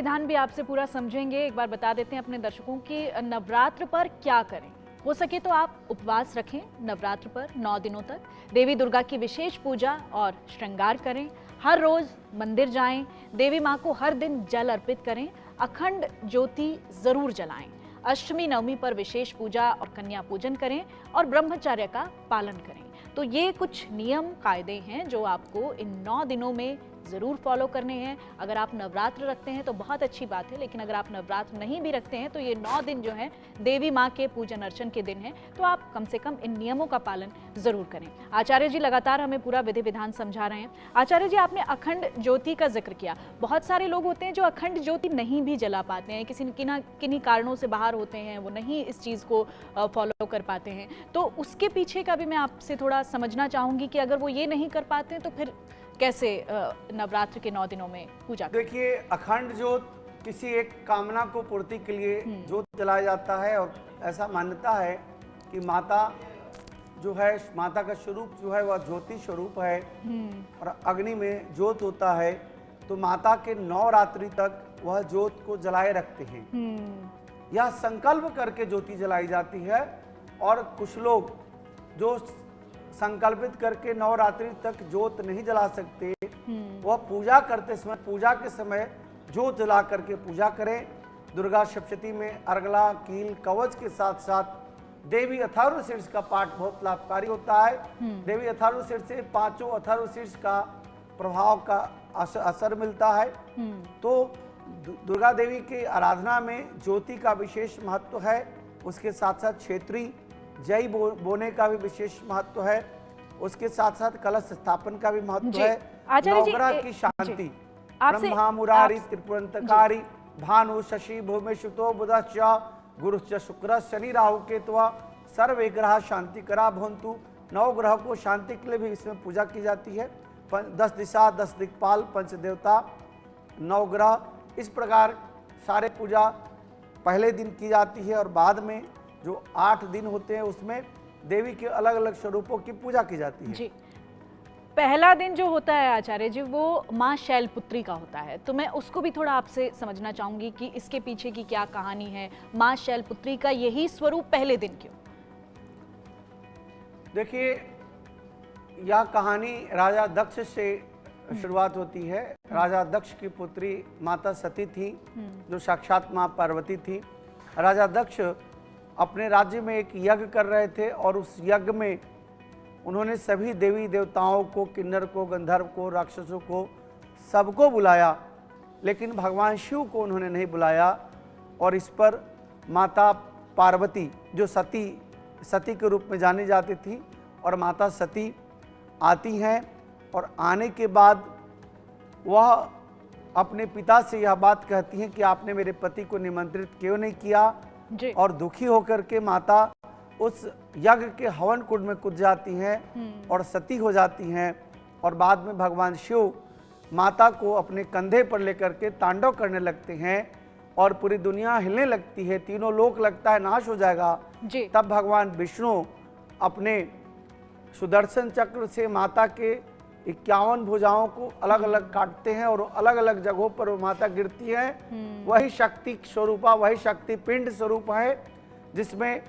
विधान भी आपसे पूरा समझेंगे। एक बार बता देते हैं अपने दर्शकों की नवरात्र पर क्या करें। हो सके तो आप उपवास रखें नवरात्र पर 9 दिनों तक। देवी दुर्गा की विशेष पूजा और श्रृंगार करें। हर रोज मंदिर जाएं। देवी माँ को हर दिन जल अर्पित करें। अखंड ज्योति जरूर जलाएं। अष्टमी नवमी पर विशेष पूजा और कन्या पूजन करें और ब्रह्मचर्य का पालन करें। तो ये कुछ नियम कायदे हैं जो आपको इन 9 दिनों में ज़रूर फॉलो करने हैं। अगर आप नवरात्र रखते हैं तो बहुत अच्छी बात है, लेकिन अगर आप नवरात्र नहीं भी रखते हैं तो ये 9 दिन जो हैं देवी माँ के पूजन अर्चन के दिन हैं, तो आप कम से कम इन नियमों का पालन ज़रूर करें। आचार्य जी लगातार हमें पूरा विधि विधान समझा रहे हैं। आचार्य जी, आपने अखंड ज्योति का जिक्र किया। बहुत सारे लोग होते हैं जो अखंड ज्योति नहीं भी जला पाते हैं, किन्हीं कारणों से बाहर होते हैं, वो नहीं इस चीज़ को फॉलो कर पाते हैं। तो उसके पीछे का भी मैं आपसे थोड़ा समझना चाहूँगी कि अगर वो ये नहीं कर पाते हैं तो फिर कैसे नवरात्र के 9 दिनों में पूजा करें? देखिए, अखंड ज्योत किसी एक कामना को पूर्ति के लिए ज्योत जलाया जाता है और ऐसा मान्यता है कि माता जो है, माता का स्वरूप जो है वह ज्योति स्वरूप है और अग्नि में ज्योत होता है, तो माता के 9 रात्रि तक वह ज्योत को जलाए रखते हैं। यह संकल्प करके ज्योति जलाई जाती है और कुछ लोग जो संकल्पित करके 9 रात्रि तक ज्योत नहीं जला सकते, वह पूजा करते समय, पूजा के समय ज्योत जला करके पूजा करें। दुर्गा सप्तशती में अर्गला, कील, कवच के साथ साथ देवी अथर्वशीर्ष का पाठ बहुत लाभकारी होता है। देवी अथर्वशीर्ष से 5 अथर्वशीर्ष का प्रभाव का असर मिलता है। तो दुर्गा देवी की आराधना में ज्योति का विशेष महत्व है। उसके साथ साथ क्षेत्रीय जय बोने का भी विशेष महत्व है। उसके साथ साथ कलश स्थापन का भी महत्व है। नवग्रह की शांति, ब्रह्मा मुरारी त्रिपुरंतकारी भानु शशि भूमिशुतो बुधश्च गुरुश्च शुक्र शनि राहु केतु सर्व ग्रह शांति करा भवन्तु। 9 ग्रह को शांति के लिए भी इसमें पूजा की जाती है। 10 दिशा, 10 दिक्पाल, 5 देवता, 9 ग्रह, इस प्रकार सारे पूजा पहले दिन की जाती है और बाद में जो 8 दिन होते हैं उसमें देवी के अलग अलग स्वरूपों की पूजा की जाती है। जी। पहला दिन जो होता है आचार्य जी, वो माँ शैलपुत्री का होता है, तो मैं उसको भी थोड़ा आपसे समझना चाहूंगी कि इसके पीछे की क्या कहानी है। माँ शैलपुत्री का यही स्वरूप पहले दिन क्यों? देखिए, यह कहानी राजा दक्ष से शुरुआत होती है। राजा दक्ष की पुत्री माता सती थी, जो साक्षात माँ पार्वती थी। राजा दक्ष अपने राज्य में एक यज्ञ कर रहे थे और उस यज्ञ में उन्होंने सभी देवी देवताओं को, किन्नर को, गंधर्व को, राक्षसों को, सबको बुलाया, लेकिन भगवान शिव को उन्होंने नहीं बुलाया। और इस पर माता पार्वती, जो सती के रूप में जानी जाती थी, और माता सती आती हैं और आने के बाद वह अपने पिता से यह बात कहती हैं कि आपने मेरे पति को निमंत्रित क्यों नहीं किया। और दुखी होकर के माता उस यज्ञ के हवन कुंड में कूद जाती हैं और सती हो जाती हैं। और बाद में भगवान शिव माता को अपने कंधे पर लेकर के तांडव करने लगते हैं और पूरी दुनिया हिलने लगती है, तीनों लोक लगता है नाश हो जाएगा। तब भगवान विष्णु अपने सुदर्शन चक्र से माता के 51 भुजाओं को अलग अलग काटते हैं और अलग अलग जगहों पर वो माता गिरती है। वही शक्ति स्वरूपा, वही शक्ति पिंड स्वरूप है, जिसमें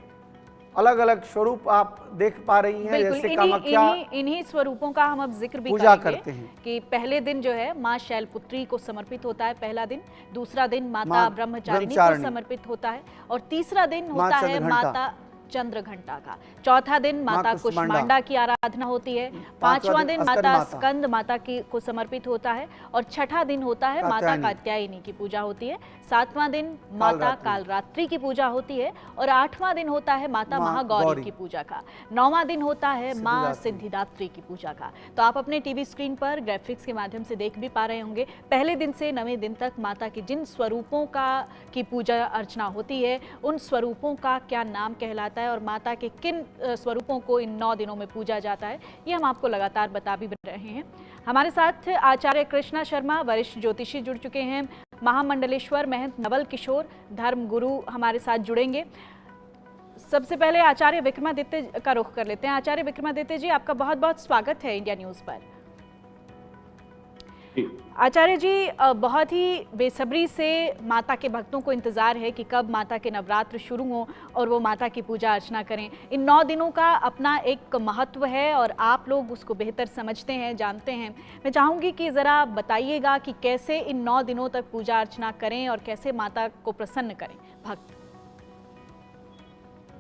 अलग अलग स्वरूप आप देख पा रही हैं। जैसे कामाख्या, इन्हीं स्वरूपों का हम अब जिक्र भी पूजा करते हैं कि पहले दिन जो है माँ शैलपुत्री को समर्पित होता है पहला दिन, दूसरा दिन माता ब्रह्मचारिणी को समर्पित होता है और तीसरा दिन होता है माता चंद्रघंटा का। चौथा दिन माता कुष्मांडा की आराधना होती है। 5वां दिन माता स्कंद माता की को समर्पित होता है और 6ठा दिन होता है माता कात्यायनी की पूजा होती है। 7वां दिन माता कालरात्रि की पूजा होती है और 8वां दिन होता है माता महागौरी की पूजा का। 9वां दिन होता है माँ सिद्धिदात्री की पूजा का। तो आप अपने टीवी स्क्रीन पर ग्राफिक्स के माध्यम से देख भी पा रहे होंगे, पहले दिन से 9वें दिन तक माता की जिन स्वरूपों की पूजा अर्चना होती है, उन स्वरूपों का क्या नाम कहलाता है और माता के किन स्वरूपों को इन 9 दिनों में पूजा जाता है, ये हम आपको लगातार बता भी रहे हैं। हमारे साथ आचार्य कृष्णा शर्मा वरिष्ठ ज्योतिषी जुड़ चुके हैं। महामंडलेश्वर महंत नवल किशोर धर्म गुरु हमारे साथ जुड़ेंगे। सबसे पहले आचार्य विक्रमादित्य का रुख कर लेते हैं। आचार्य विक्रमादित्य जी, आपका बहुत बहुत स्वागत है इंडिया न्यूज पर। जी। आचार्य जी, बहुत ही बेसब्री से माता के भक्तों को इंतज़ार है कि कब माता के नवरात्र शुरू हों और वो माता की पूजा अर्चना करें। इन 9 दिनों का अपना एक महत्व है और आप लोग उसको बेहतर समझते हैं, जानते हैं। मैं चाहूँगी कि ज़रा बताइएगा कि कैसे इन 9 दिनों तक पूजा अर्चना करें और कैसे माता को प्रसन्न करें भक्त।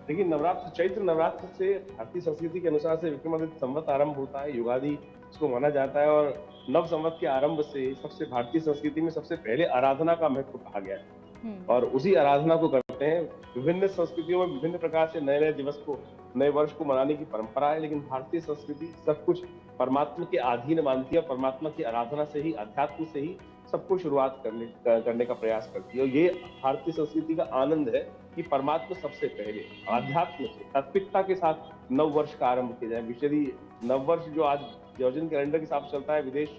देखिए, नवरात्र चैत्र नवरात्र से भारतीय संस्कृति के अनुसार से विक्रमादित्य संवत आरंभ होता है, युगादि इसको माना जाता है और नव संवत के आरंभ से सबसे भारतीय संस्कृति में सबसे पहले आराधना का महत्व कहा गया है और उसी आराधना को करते हैं। विभिन्न संस्कृतियों में विभिन्न प्रकार से नए नए दिवस को, नए वर्ष को मनाने की परंपरा है, लेकिन भारतीय संस्कृति सब कुछ परमात्मा के अधीन मानती है। परमात्मा की आराधना से ही, अध्यात्म से ही सबको शुरुआत करने का प्रयास करती है और ये भारतीय संस्कृति का आनंद है कि परमात्मा सबसे पहले अध्यात्म से तात्विकता के साथ नव वर्ष का आरंभ किया जाए। विशेषी नव वर्ष जो आज जॉर्जियन कैलेंडर के हिसाब से चलता है, विदेश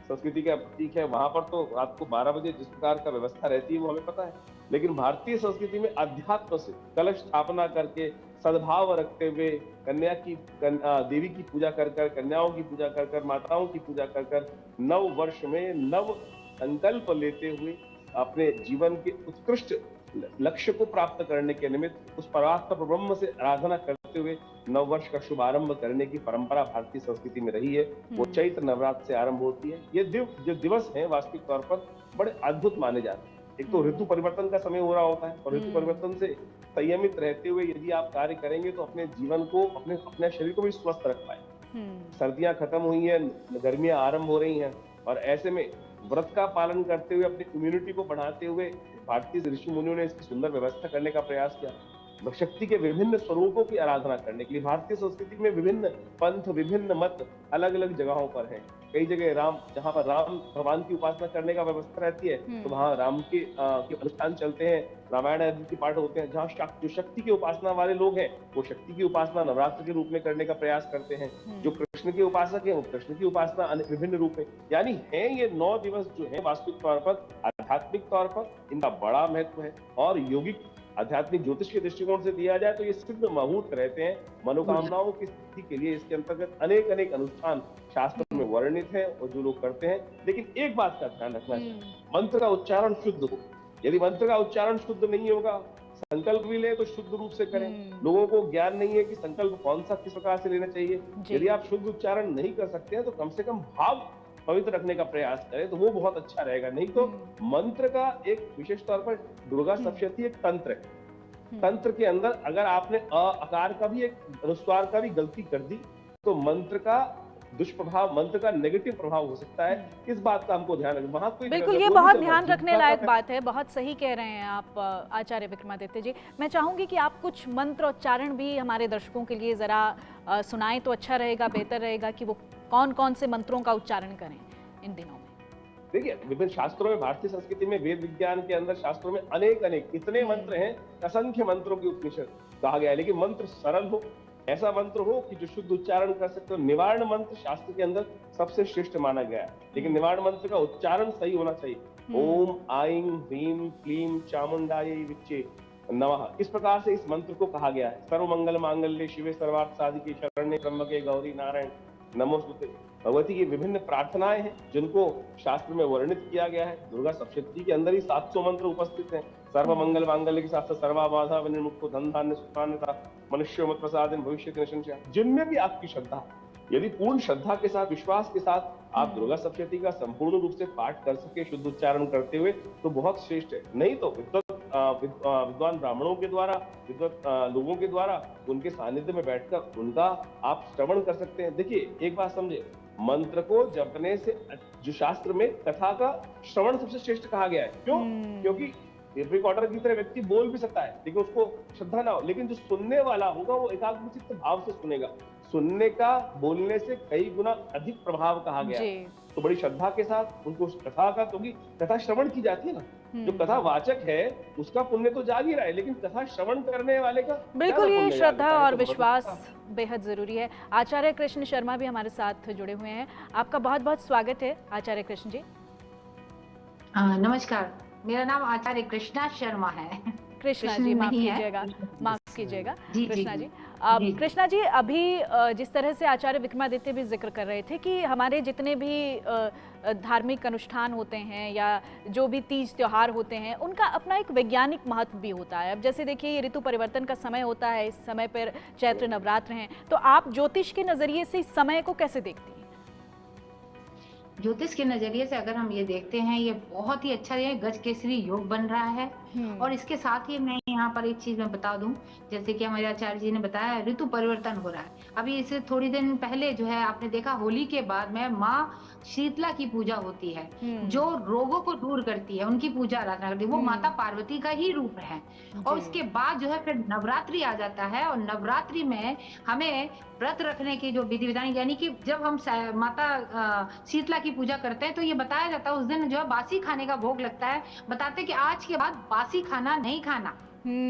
संस्कृति का प्रतीक है, वहां पर तो रात को 12 बजे जिस प्रकार का व्यवस्था रहती है वो हमें पता है, लेकिन भारतीय संस्कृति में अध्यात्म से कलश स्थापना करके सद्भाव रखते हुए देवी की पूजा कर कर, कन्याओं की पूजा कर कर, माताओं की पूजा कर कर नव वर्ष में नव संकल्प लेते हुए अपने जीवन के उत्कृष्ट लक्ष्य को प्राप्त करने के निमित्त उस परात्पर ब्रह्म से आराधना करते हुए नव वर्ष का शुभारंभ करने की परंपरा भारतीय संस्कृति में रही है। वो चैत्र नवरात्र से आरंभ होती है। ये जो दिवस है वास्तविक तौर पर बड़े अद्भुत माने जाते हैं। एक तो ऋतु परिवर्तन का समय हो रहा होता है और ऋतु परिवर्तन से संयमित रहते हुए यदि आप कार्य करेंगे तो अपने जीवन को, अपने शरीर को भी स्वस्थ रख पाए। सर्दियां खत्म हुई हैं, गर्मियां आरंभ हो रही हैं और ऐसे में व्रत का पालन करते हुए अपनी इम्यूनिटी को बढ़ाते हुए भारतीय ऋषि मुनियों ने इसकी सुंदर व्यवस्था करने का प्रयास किया। शक्ति के विभिन्न स्वरूपों की आराधना करने के लिए भारतीय संस्कृति में विभिन्न पंथ, विभिन्न मत अलग अलग जगहों पर हैं। कई जगह जहाँ पर राम भगवान की उपासना करने का व्यवस्था रहती है तो वहाँ राम के अनुष्ठान चलते हैं, रामायण आदि के पाठ होते हैं। जहाँ जो शक्ति की उपासना वाले लोग हैं वो शक्ति की उपासना नवरात्र के रूप में करने का प्रयास करते हैं। जो कृष्ण के उपासक हैं वो कृष्ण की उपासना विभिन्न रूप में, यानी है ये 9 दिवस जो है वास्तविक तौर पर, आध्यात्मिक तौर पर इनका बड़ा महत्व है और यौगिक आध्यात्मिक ज्योतिष के दृष्टिकोण से दिया जाए तो ये सिद्ध मुहूर्त रहते हैं। मनोकामनाओं की सिद्धि के लिए इसके अंतर्गत अनेक अनेक अनुष्ठान शास्त्र में वर्णित है और जो लोग करते हैं। लेकिन एक बात का ध्यान रखना चाहिए, मंत्र का उच्चारण शुद्ध हो। यदि मंत्र का उच्चारण शुद्ध नहीं होगा, संकल्प भी ले तो शुद्ध रूप से करें। लोगों को ज्ञान नहीं है कि संकल्प कौन सा किस प्रकार से लेना चाहिए। यदि आप शुद्ध उच्चारण नहीं कर सकते हैं तो कम से कम भाव पवित्र रखने का प्रयास करें तो वो बहुत अच्छा रहेगा। नहीं तो मंत्र का एक विशेष तौर पर दुर्गा सप्तशती एक तंत्र है। तंत्र के अंदर अगर आपने आकार का भी, एक अनुस्वार का भी गलती कर दी तो मंत्र का दुष्प्रभाव, मंत्र का नेगेटिव प्रभाव हो सकता है। इस बात का हमको ध्यान रखना। बिल्कुल, ये बहुत ध्यान रखने लायक बात है। बहुत सही कह रहे हैं आप आचार्य विक्रमादित्य जी। मैं चाहूंगी कि आप कुछ मंत्र उच्चारण भी हमारे दर्शकों के लिए जरा सुनाएं तो अच्छा रहेगा, बेहतर रहेगा कि वो कौन कौन से मंत्रों का उच्चारण करें इन दिनों में। देखिए, विभिन्न शास्त्रों में, भारतीय संस्कृति में, वेद विज्ञान के अंदर शास्त्रों में अनेक इतने मंत्र हैं, असंख्य मंत्रों की उपनिषद कहा गया है। लेकिन मंत्र सरल हो, ऐसा मंत्र हो कि जो शुद्ध उच्चारण कर सकते हो। निवारण मंत्र शास्त्र के अंदर सबसे श्रेष्ठ माना गया है, लेकिन निवारण मंत्र का उच्चारण सही होना चाहिए। ओम आईं ह्रीं क्लीं चामुंडायै विच्चे नमः, इस प्रकार से इस मंत्र को कहा गया है। सर्वमंगल मांगल्ये शिवे सर्वार्थ साधिके शरण्ये त्र्यंबके गौरी नारायण नमोस्तुते। भगवती की विभिन्न प्रार्थनाएं हैं जिनको शास्त्र में वर्णित किया गया है। दुर्गा सप्तशती के अंदर ही 700 मंत्र उपस्थित हैं। सर्वमंगल मांगल्य के साथ सर्वा बाधा विनिर्मुक्तो धन धान्य सुखान्विता मनुष्य मत प्रसादेन भविष्यति न संशयः। जिनमें भी आपकी श्रद्धा, यदि पूर्ण श्रद्धा के साथ, विश्वास के साथ आप दुर्गा सप्तशती का संपूर्ण रूप से पाठ कर सके शुद्ध उच्चारण करते हुए तो बहुत श्रेष्ठ है। नहीं तो विद्वान ब्राह्मणों के द्वारा, विद्वान लोगों के द्वारा उनके सानिध्य में बैठकर उनका आप श्रवण कर सकते हैं। देखिए, एक बात समझे, मंत्र को जपने से जो शास्त्र में कथा का श्रवण सबसे श्रेष्ठ कहा गया है। क्यों? क्योंकि टेप रिकॉर्डर की तरह व्यक्ति बोल भी सकता है लेकिन उसको श्रद्धा ना हो, लेकिन जो सुनने वाला होगा वो एकाग्रचित्त भाव से सुनेगा। सुनने का बोलने से कई गुना अधिक प्रभाव कहा गया है। तो बड़ी श्रद्धा के साथ उनको कथा का, क्योंकि कथा श्रवण की जाती है ना, जो कथा वाचक है उसका पुण्य तो जा ही रहा है, लेकिन कथा श्रवण करने वाले का बिल्कुल, ये श्रद्धा और विश्वास बेहद जरूरी है। आचार्य कृष्ण शर्मा भी हमारे साथ जुड़े हुए हैं। आपका बहुत बहुत स्वागत है आचार्य कृष्ण जी। नमस्कार, मेरा नाम आचार्य कृष्णा शर्मा है। कृष्णा जी, माफ कीजिएगा, माफ कीजिएगा कृष्णा जी। कृष्णा जी, अभी जिस तरह से आचार्य विक्रमादित्य भी जिक्र कर रहे थे कि हमारे जितने भी धार्मिक अनुष्ठान होते हैं या जो भी तीज त्योहार होते हैं, उनका अपना एक वैज्ञानिक महत्व भी होता है। अब जैसे देखिए, ये ऋतु परिवर्तन का समय होता है, इस समय पर चैत्र नवरात्र हैं, तो आप ज्योतिष के नजरिए से इस समय को कैसे देखती हैं? ज्योतिष के नजरिए से अगर हम ये देखते हैं, ये बहुत ही अच्छा ये गज केसरी योग बन रहा है। और इसके साथ ही मैं यहाँ पर एक चीज मैं बता दूं, जैसे कि हमारे आचार्य जी ने बताया, ऋतु परिवर्तन हो रहा है। अभी इससे थोड़ी दिन पहले जो है आपने देखा, होली के बाद में माँ शीतला की पूजा होती है, जो रोगों को दूर करती है, उनकी पूजा आराधना करती है। वो माता पार्वती का ही रूप है। और उसके बाद जो है फिर नवरात्रि आ जाता है, और नवरात्रि में हमें व्रत रखने की जो विधि विधान, यानी कि जब हम माता शीतला की पूजा करते हैं तो ये बताया जाता है उस दिन जो है बासी खाने का भोग लगता है। बताते हैं कि आज के बाद बासी खाना नहीं खाना,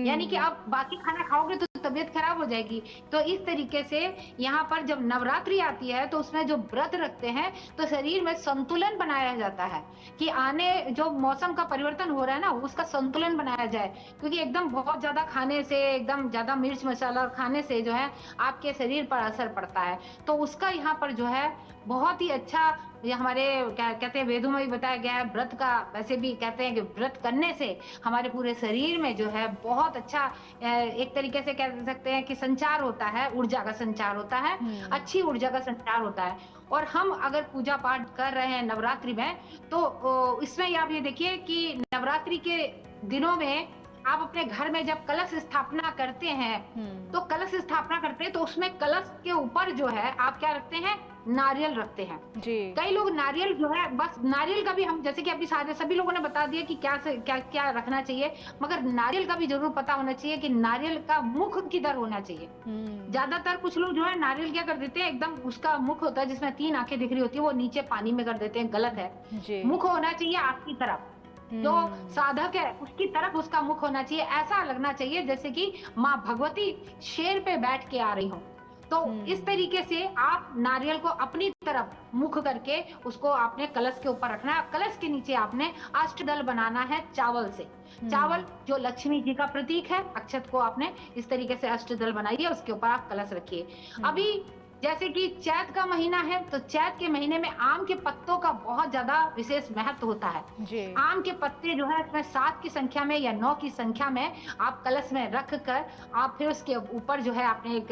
यानी कि आप बाकी खाना खाओगे तो तबीयत खराब हो जाएगी। तो इस तरीके से यहाँ पर जब नवरात्रि आती है तो उसमें जो व्रत रखते हैं तो शरीर में संतुलन बनाया जाता है कि आने जो मौसम का परिवर्तन हो रहा है ना, उसका संतुलन बनाया जाए। क्योंकि एकदम बहुत ज्यादा खाने से, एकदम ज्यादा मिर्च मसाला खाने से जो है आपके शरीर पर असर पड़ता है। तो उसका यहाँ पर जो है बहुत ही अच्छा, ये हमारे क्या कहते हैं, वेदों में भी बताया गया है। व्रत का वैसे भी कहते हैं कि व्रत करने से हमारे पूरे शरीर में जो है बहुत अच्छा, एक तरीके से कह सकते हैं कि संचार होता है, ऊर्जा का संचार होता है, अच्छी ऊर्जा का संचार होता है। और हम अगर पूजा पाठ कर रहे हैं नवरात्रि में, तो इसमें आप ये देखिए कि नवरात्रि के दिनों में आप अपने घर में जब कलश स्थापना करते हैं, तो कलश स्थापना करते हैं तो उसमें कलश के ऊपर जो है आप क्या रखते हैं, नारियल रखते हैं जी। कई लोग नारियल जो है, बस नारियल का भी हम, जैसे कि अभी सभी लोगों ने बता दिया कि क्या क्या रखना चाहिए, मगर नारियल का भी जरूर पता होना चाहिए कि नारियल का मुख किधर होना चाहिए। ज्यादातर कुछ लोग जो है नारियल क्या कर देते हैं, एकदम उसका मुख होता है जिसमें 3 आंखें दिख रही होती है, वो नीचे पानी में कर देते हैं, गलत है। मुख होना चाहिए आपकी तरफ, जो साधक है उसकी तरफ उसका मुख होना चाहिए। ऐसा लगना चाहिए जैसे कि माँ भगवती शेर पे बैठ के आ रही हो। तो इस तरीके से आप नारियल को अपनी तरफ मुख करके उसको आपने कलश के ऊपर रखना है। कलश के नीचे आपने अष्टदल बनाना है चावल से। चावल जो लक्ष्मी जी का प्रतीक है, अक्षत को आपने इस तरीके से अष्टदल बनाइए, उसके ऊपर आप कलश रखिए। अभी जैसे कि चैत का महीना है, तो चैत के महीने में आम के पत्तों का बहुत ज्यादा विशेष महत्व होता है जी। आम के पत्ते जो है इसमें 7 की संख्या में या 9 की संख्या में आप कलश में रख कर आप फिर उसके ऊपर जो है आपने एक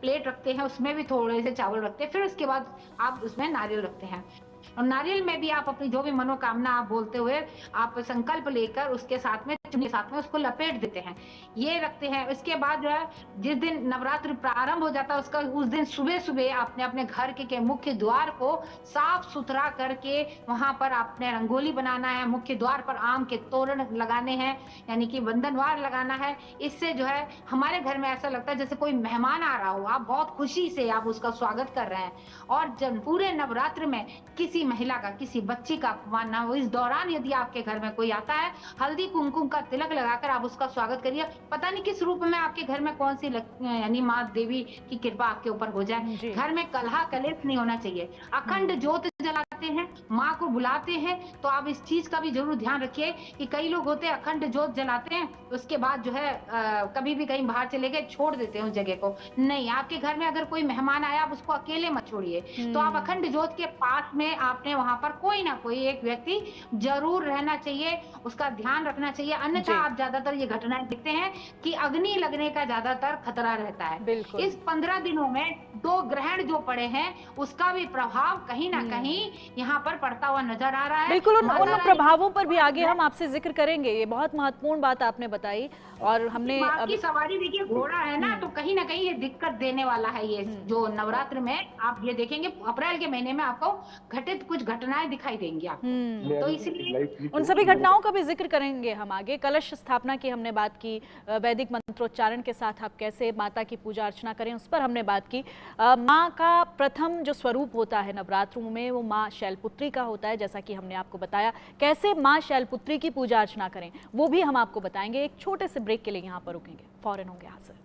प्लेट रखते हैं, उसमें भी थोड़े से चावल रखते हैं, फिर उसके बाद आप उसमें नारियल रखते हैं। और नारियल में भी आप अपनी जो भी मनोकामना आप बोलते हुए आप संकल्प लेकर उसके साथ में उसको लपेट देते हैं, ये रखते हैं। इसके बाद जो है जिस दिन नवरात्र प्रारंभ हो जाता है उसका उस दिन सुबह सुबह आपने अपने घर के मुख्य द्वार को साफ सुथरा करके वहां पर आपने रंगोली बनाना है, मुख्य द्वार पर आम के तोरण लगाने हैं, यानी कि वंदनवार लगाना है। इससे जो है हमारे घर में ऐसा लगता है जैसे कोई मेहमान आ रहा हो, आप बहुत खुशी से आप उसका स्वागत कर रहे हैं। और जब पूरे नवरात्र में किसी महिला का, किसी बच्ची का अपमान ना हो, इस दौरान यदि आपके घर में कोई आता है, हल्दी कुमकुम का तिलक लगाकर आप उसका स्वागत करिए। पता नहीं किस रूप में आपके घर में कौन सी यानी माँ देवी की कृपा आपके ऊपर हो जाए। घर में कलहा कलेश नहीं होना चाहिए। अखंड ज्योत जलाते हैं, माँ को बुलाते हैं, तो आप इस चीज का भी जरूर ध्यान रखिए कि कई लोग होते हैं अखंड ज्योत जलाते हैं, उसके बाद जो है कभी भी कहीं बाहर चले गए छोड़ देते हैं उस जगह को। नहीं, आपके घर में अगर कोई मेहमान आया आप उसको अकेले मत छोड़िए। तो आप अखंड ज्योत के पास में आपने वहां पर कोई ना कोई एक व्यक्ति जरूर रहना चाहिए, उसका ध्यान रखना चाहिए। अन्यथा आप ज्यादातर ये घटनाएं देखते हैं कि अग्नि लगने का ज्यादातर खतरा रहता है। इस 15 दिनों में 2 ग्रहण जो पड़े हैं उसका भी प्रभाव कहीं ना कहीं यहाँ पर पड़ता हुआ नजर आ रहा है। बिल्कुल, उन प्रभावों पर भी आगे हम आपसे जिक्र करेंगे। ये बहुत महत्वपूर्ण बात आपने बताई। और हमने की सवारी देखिए, घोड़ा है ना, तो कहीं ना कहीं ये दिक्कत देने वाला है। ये जो नवरात्र में आप ये देखेंगे अप्रैल के महीने में आपको घटित कुछ घटनाएं दिखाई देंगी आपको। तो इसलिए उन सभी घटनाओं का भी जिक्र करेंगे हम आगे। कलश स्थापना की हमने बात की, वैदिक मंत्रोच्चारण के साथ आप कैसे माता की पूजा अर्चना करें उस पर हमने बात की। माँ का प्रथम जो स्वरूप होता है नवरात्रों में वो माँ शैलपुत्री का होता है, जैसा कि हमने आपको बताया। कैसे माँ शैलपुत्री की पूजा अर्चना करें वो भी हम आपको बताएंगे। एक छोटे से ब्रेक के लिए यहाँ पर रुकेंगे, फौरन होंगे हाजिर।